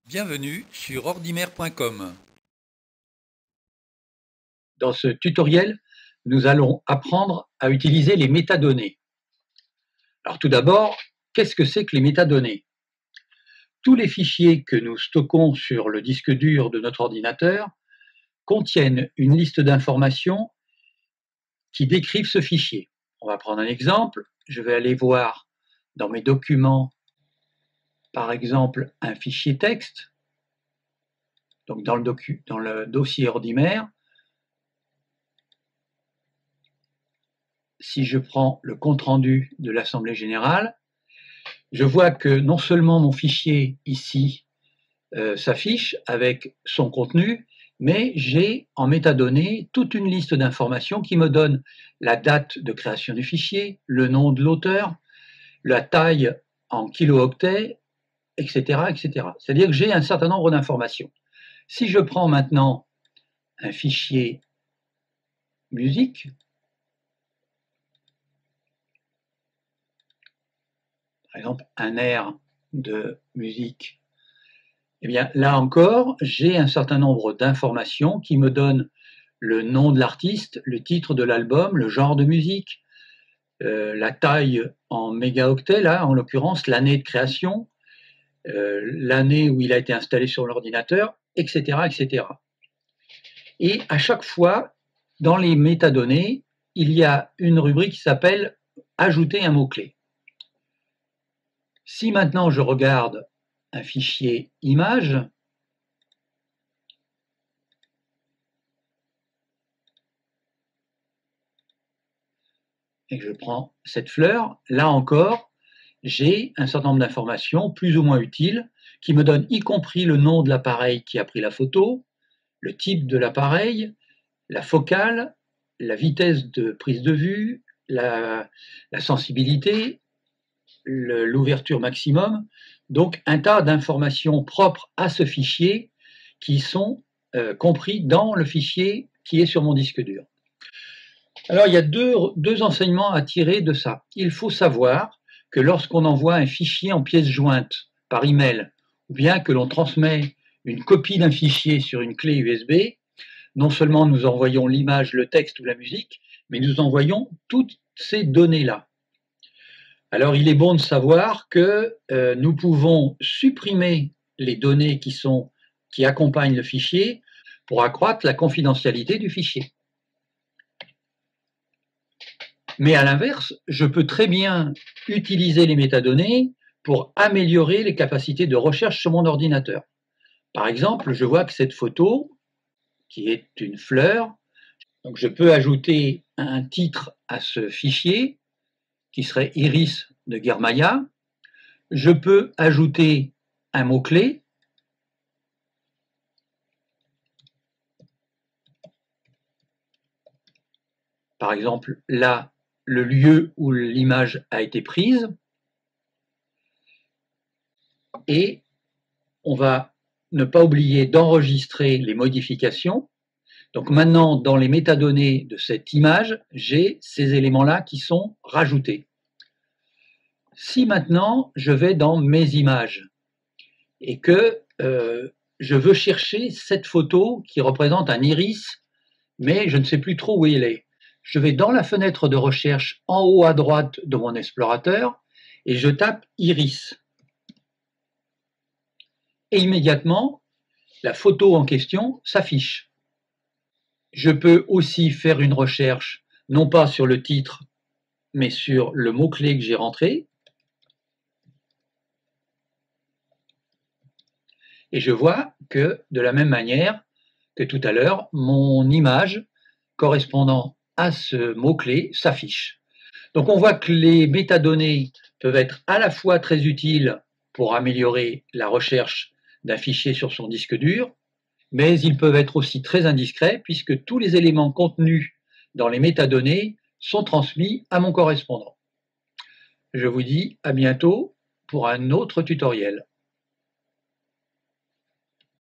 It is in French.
Bienvenue sur ordimer.com. Dans ce tutoriel, nous allons apprendre à utiliser les métadonnées. Alors tout d'abord, qu'est-ce que c'est que les métadonnées? Tous les fichiers que nous stockons sur le disque dur de notre ordinateur contiennent une liste d'informations qui décrivent ce fichier. On va prendre un exemple. Je vais aller voir dans mes documents, par exemple, un fichier texte. Donc dans le dossier Ordimer, si je prends le compte-rendu de l'Assemblée générale, je vois que non seulement mon fichier ici s'affiche avec son contenu, mais j'ai en métadonnées toute une liste d'informations qui me donne la date de création du fichier, le nom de l'auteur, la taille en kilo-octets, etc., etc. C'est-à-dire que j'ai un certain nombre d'informations. Si je prends maintenant un fichier musique, par exemple un air de musique, eh bien là encore, j'ai un certain nombre d'informations qui me donnent le nom de l'artiste, le titre de l'album, le genre de musique, la taille en mégaoctets, là en l'occurrence l'année de création, l'année où il a été installé sur l'ordinateur, etc., etc. Et à chaque fois, dans les métadonnées, il y a une rubrique qui s'appelle « Ajouter un mot-clé ». Si maintenant je regarde un fichier image, et que je prends cette fleur, là encore, j'ai un certain nombre d'informations plus ou moins utiles qui me donnent y compris le nom de l'appareil qui a pris la photo, le type de l'appareil, la focale, la vitesse de prise de vue, la sensibilité, l'ouverture maximum, donc un tas d'informations propres à ce fichier qui sont compris dans le fichier qui est sur mon disque dur. Alors il y a deux enseignements à tirer de ça. Il faut savoir que lorsqu'on envoie un fichier en pièces jointes par email, ou bien que l'on transmet une copie d'un fichier sur une clé USB, non seulement nous envoyons l'image, le texte ou la musique, mais nous envoyons toutes ces données-là. Alors il est bon de savoir que nous pouvons supprimer les données qui accompagnent le fichier pour accroître la confidentialité du fichier. Mais à l'inverse, je peux très bien utiliser les métadonnées pour améliorer les capacités de recherche sur mon ordinateur. Par exemple, je vois que cette photo, qui est une fleur, donc je peux ajouter un titre à ce fichier, qui serait Iris de Guermaya. Je peux ajouter un mot-clé. Par exemple, là, le lieu où l'image a été prise. Et on va ne pas oublier d'enregistrer les modifications. Donc maintenant, dans les métadonnées de cette image, j'ai ces éléments-là qui sont rajoutés. Si maintenant, je vais dans mes images et que je veux chercher cette photo qui représente un iris, mais je ne sais plus trop où il est, je vais dans la fenêtre de recherche en haut à droite de mon explorateur et je tape iris. Et immédiatement, la photo en question s'affiche. Je peux aussi faire une recherche, non pas sur le titre, mais sur le mot-clé que j'ai rentré. Et je vois que, de la même manière que tout à l'heure, mon image correspondant à ce mot-clé s'affiche. Donc on voit que les métadonnées peuvent être à la fois très utiles pour améliorer la recherche d'un fichier sur son disque dur, mais ils peuvent être aussi très indiscrets puisque tous les éléments contenus dans les métadonnées sont transmis à mon correspondant. Je vous dis à bientôt pour un autre tutoriel.